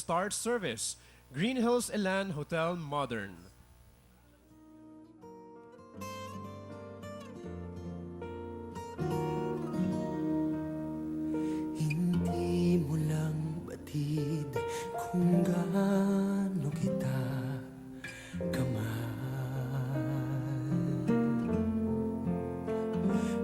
5-star service. Green Hills Elan Hotel Modern. Hindi mo lang batid kung gaano kita kamahal.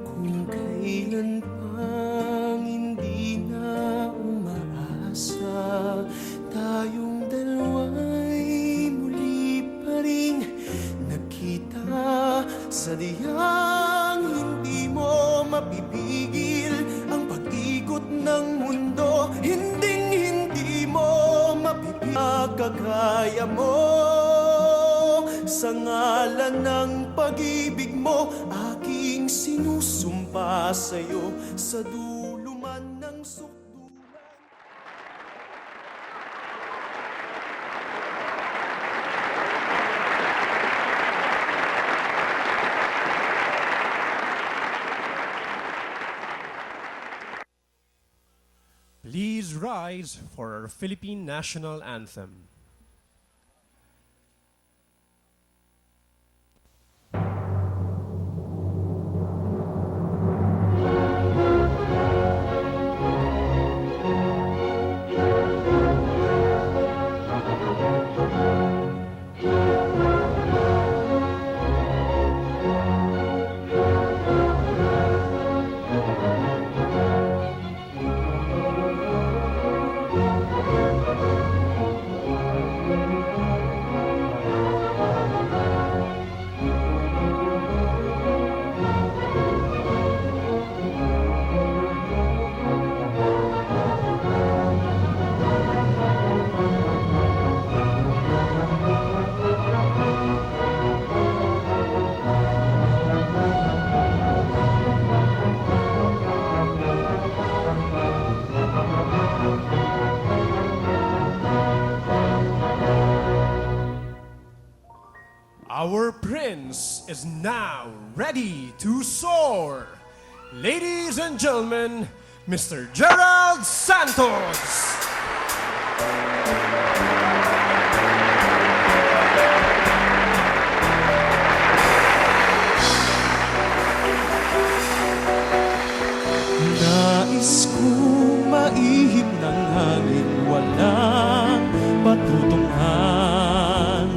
Kung kailan pang hindi na umaasa, tayong dalawa'y muli pa rin nagkita. Sadyang hindi mo mapipigil ang pag-ikot ng mundo. Hindi mo mapipagkakaya mo. Sa ngalan ng pag-ibig mo, aking sinusumpa sa'yo sa dulo man ng sukdulan. Please rise for our Philippine National Anthem. Our prince is now ready to soar. Ladies and gentlemen, Mr. Gerald Santos. Nais kong maihip ng hangin, walang patutungan.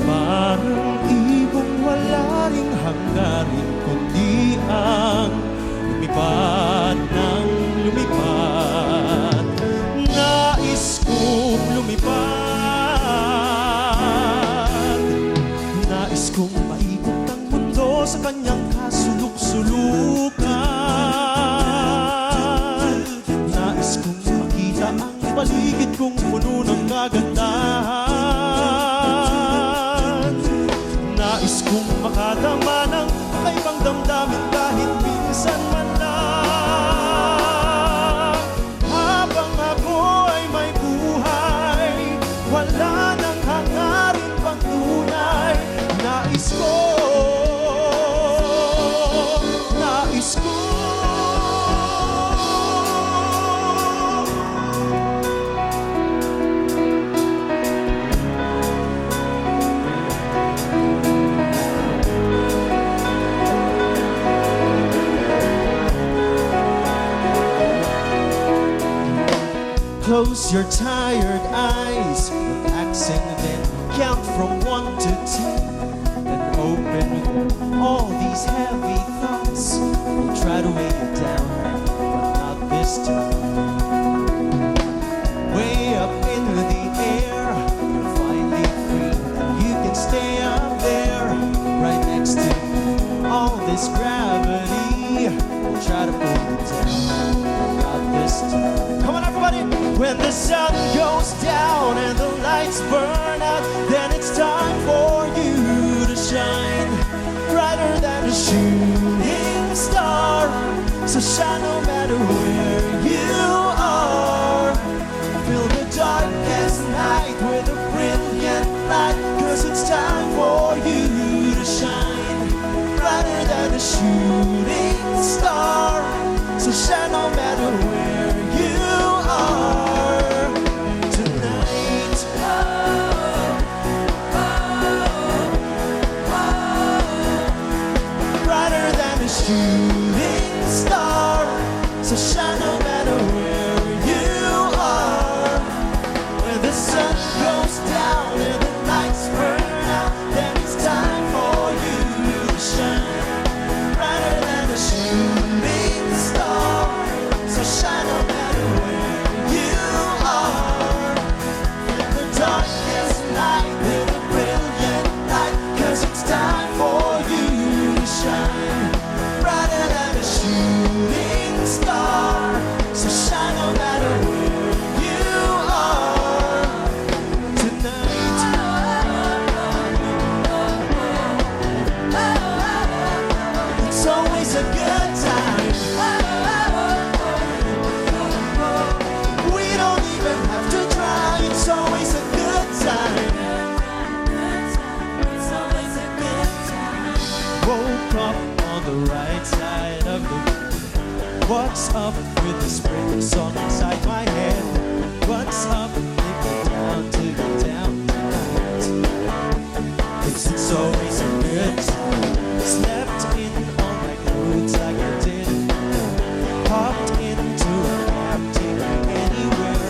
Parang ibong wala ring hangarin, kundi ang lumipad ng lumipad. Nais kong lumipad. Nais kong maikot ang mundo sa kanyang kasuluk-sulukan. Nais kong makita ang paligid kong puno ng kagandahan. Nais kong makadama ng kakaibang damdamin kahit minsan man lang. Habang ako ay may buhay, wala nang hangarin pang tunay. Nais ko, nais ko. Close your tired eyes, relaxing, then count from 1 to 10. Then open all these heavy thoughts. We'll try to weigh you down, but not this time. Way up in the air, you're finally free. You can stay up there, right next to all this gravity. We'll try to pull you down, but not this time. Come on, everybody! When the sun goes down and the lights burn out, then it's time for you to shine brighter than a shooting star. So shine no matter where you are. Fill the darkest night with a brilliant light, 'cause it's time for you to shine brighter than a shooting star. So shine no matter where you are tonight. What's up with the spring song inside my head? What's up? Take me down to the down tonight. 'Cause it's always a good time. Slept in all my clothes like I did. Hopped into a cab, take me anywhere.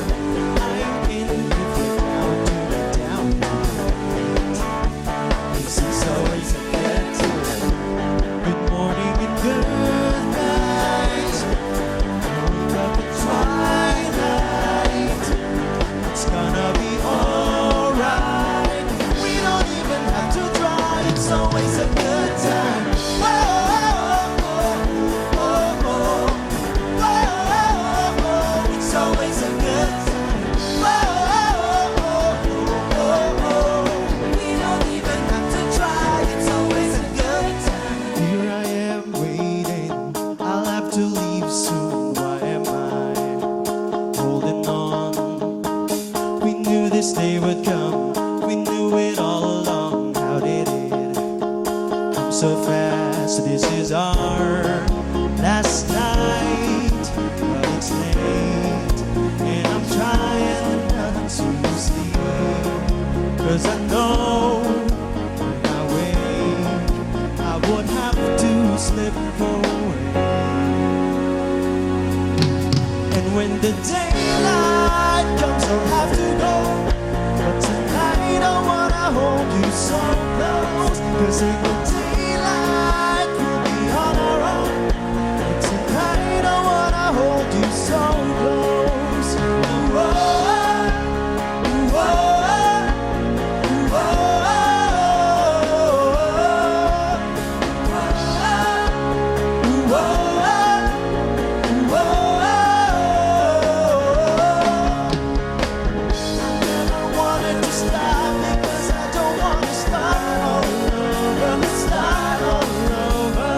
I'm in if you're down to the down tonight. 'Cause it's always a good time. Good morning and good night. Wake up at twilight. It's gonna be alright. We don't even have to try. It's always a good time. Oh, oh, oh, oh, oh. Oh, oh, it's always a good time. Oh, oh, oh, oh. We don't even have to try. It's always a good time. Here I am waiting. I'll have to leave soon. Why am I holding on? We knew this day would come. We knew it all along. How did it come so fast? This is our last night, but it's late, and I'm trying not to sleep. 'Cause I know when I wake, I would have to slip away. And when the daylight comes, I'll have to go. But tonight I wanna hold you so close. 'Cause in the daylight we'll be on our own. But tonight I wanna hold you so close. Ooh, oh, ooh, oh, ooh, oh, ooh, oh, ooh, oh, ooh, oh. I never wanted to stop because I don't wanna start all over, start all over.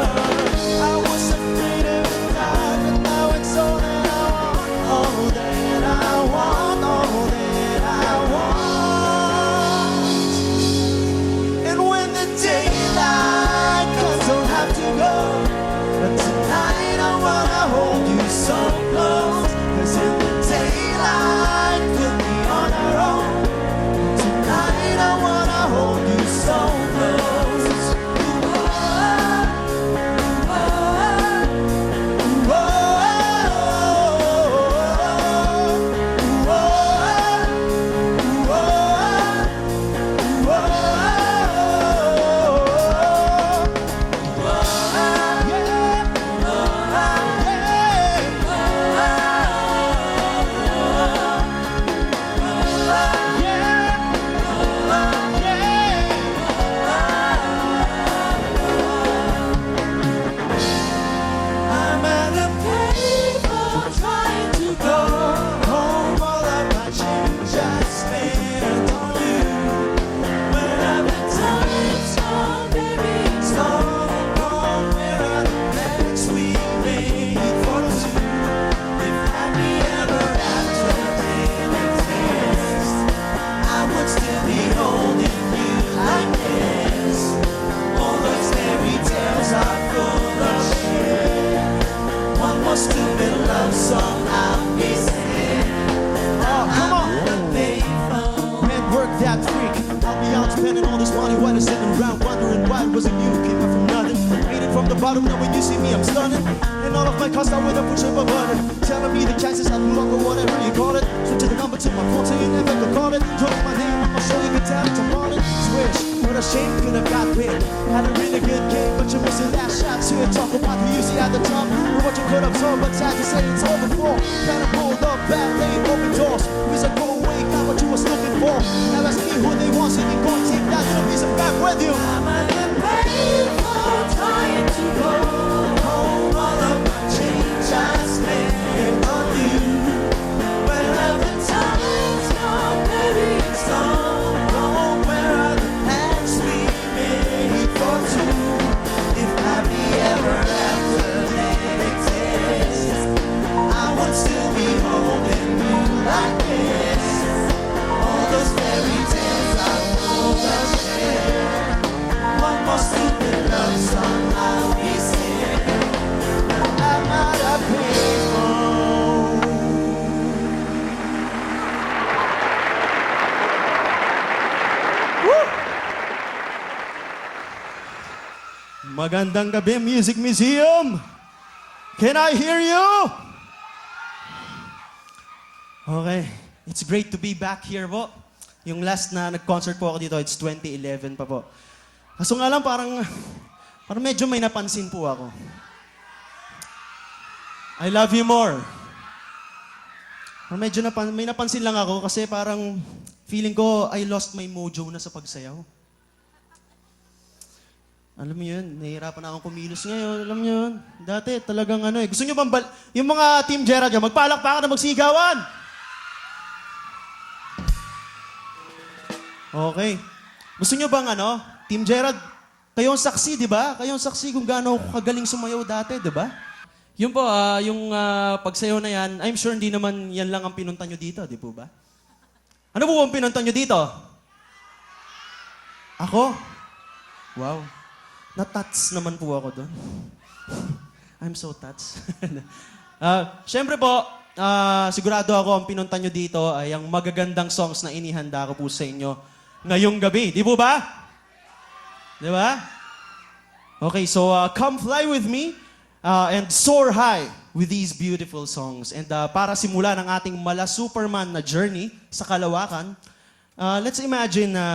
I was afraid of the dark, but now it's all that I want, all that I want, all that I want. And when the daylight comes, I'll have to go. But tonight I wanna hold you so close. 'Cause in the daylight we'll be on our own. Tonight I wanna hold you so close. Ooh, oh, ooh, oh, ooh, oh, ooh, oh, ooh, I'm at a payphone trying to go home. All of my change I spent on you. Where the time's gone, baby, it's all gone. Where are the plans we made for two? If happy ever after didn't exist, I would still be holding you like this. All those fairy tales are full of shit. One more stupid love song I'll be singing. Oh, come on! Man, work that freak. I'll be out spending all this money while I'm sitting around wondering why it wasn't you. Came up from nothing, made it from the bottom. Now when you see me, I'm stunning. And all of my costs are with a push of a button. Telling me the chances are low or whatever you call it. Switch to the number to my phone so you never could call it. Drop my name, I'ma show you can tell it's a morning. Switch, what a shame, could have got big. Had a really good game, but you're missing that shot. So you talk about who you see at the top. And what you could absorb, but sad to say it's over for. Kind of pulled up, bad lane, open doors. Wish I go away, got what you was looking for. Now ask me who they want, so you gon' take that little piece of back with you. I'm at the payphone trying to go home. All of my change I spent on you. Wherever time's gone, baby, it's all gone. Where are the plans we made for two? If happy ever after didn't exist, I would still be holding you like this. Magandang gabi, Music Museum! Can I hear you? Okay, it's great to be back here po. Yung last na nag-concert po ako dito, it's 2011 pa po. Kaso nga lang, parang medyo may napansin po ako. I love you more. Medyo may napansin lang ako kasi parang feeling ko I lost my mojo na sa pagsayaw. Alam mo yun, nahihirapan na akong kumilos ngayon. Alam mo yun, dati talagang Gusto nyo bang yung mga Team Gerald dyan, magpalakpakan na magsigawan! Okay. Gusto nyo bang Team Gerald, kayo ang saksi, di ba? Kayo ang saksi kung gaano ako kagaling sumayaw dati, di ba? Yun po, yung pagsayaw na yan, I'm sure hindi naman yan lang ang pinunta nyo dito, di po ba? Ano po ang pinunta nyo dito? Ako? Wow. Na-touch naman po ako doon. I'm so touched. Siyempre po, sigurado ako ang pinunta nyo dito ay ang magagandang songs na inihanda ko po sa inyo ngayong gabi. Di po ba? Di ba? Okay, so come fly with me and soar high with these beautiful songs. And para simula ng ating mala Superman na journey sa kalawakan, let's imagine na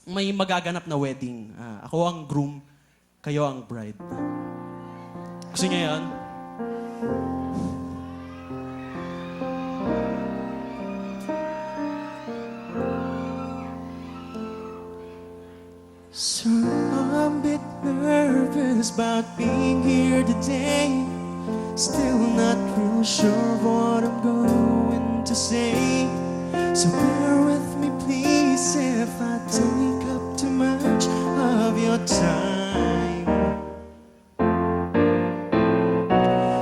may magaganap na wedding. Ako ang groom, kayo ang bride. Gusto niyo yan? So I'm a bit nervous about being here today. Still not real sure what I'm going to say. So bear with me please if I take up too much of your time.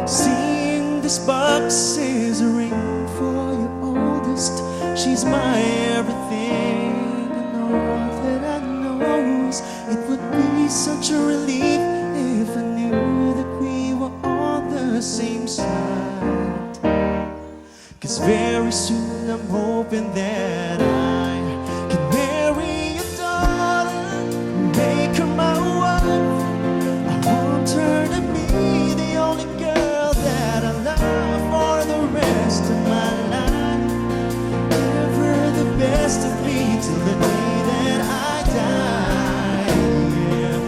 Seeing this box is a ring for your oldest. She's my everything, and all that I know is it would be such a relief if I knew that we were on the same side. 'Cause very soon I'm hoping that I can marry your daughter, make her my wife. I want her to be the only girl that I love for the rest of my life. Give her the best of me till the day that I die. Yeah.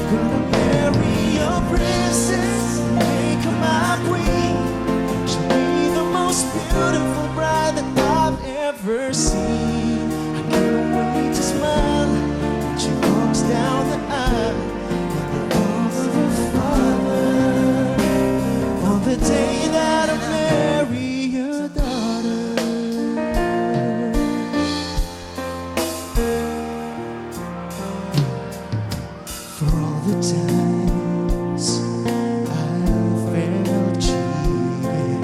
Gonna marry your princess, make her my queen. She'll be the most beautiful bride that I've ever seen. I can't wait to smile when she walks down the aisle in the arms of her father. On the day that I marry your daughter. For all the times I felt cheated,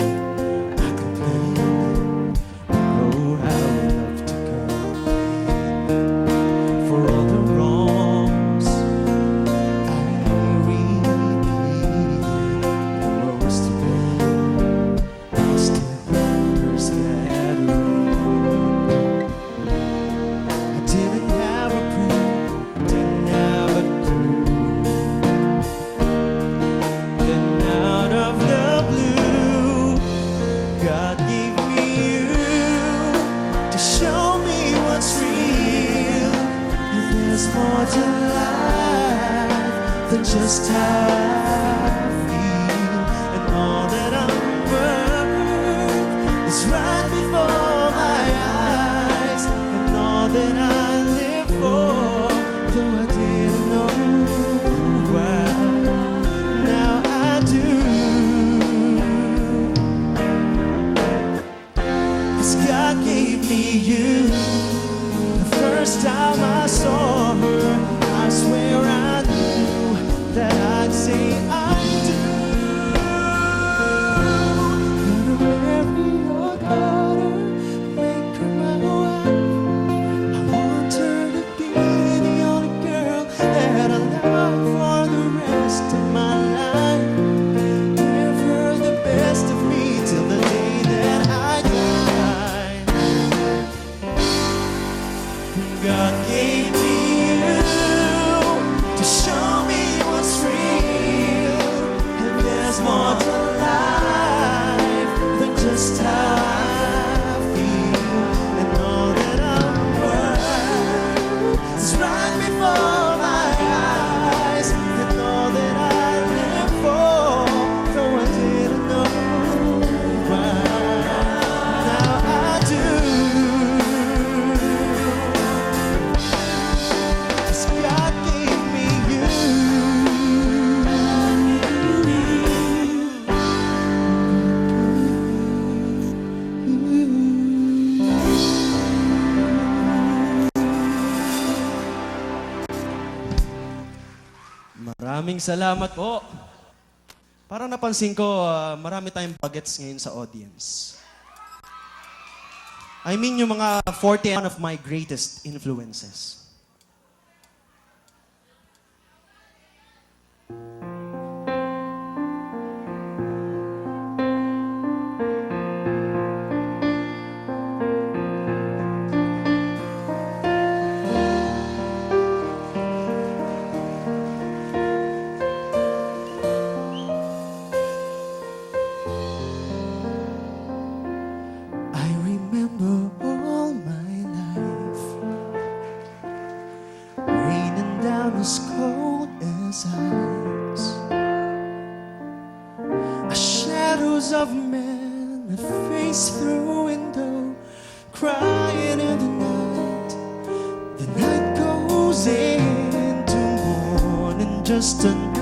I complained, oh how I love to complain. For all the wrongs I repeated, most of them I still remembers that I didn't have a clue, didn't have a clue. Then out of the blue, God gave me you to show me what's real. And there's more to life than just how I feel. And all that I'm worth is right before my eyes. And all that I live for, though I didn't know why, now I do. 'Cause God gave me you. The first time I saw her, I swear I knew that I'd say I do. Gonna marry your daughter, make her my wife. I want her to be the only girl that I love for the rest of my life. Give her the best of me till the day that I die. God gave me you to show Maraming salamat po. Parang napansin ko, marami tayong bagets ngayon sa audience. I mean yung mga 40 one of my greatest influences. I remember all my life raining down as cold as ice. Shadows of men, a face through window, crying in the night. The night goes into morning, just a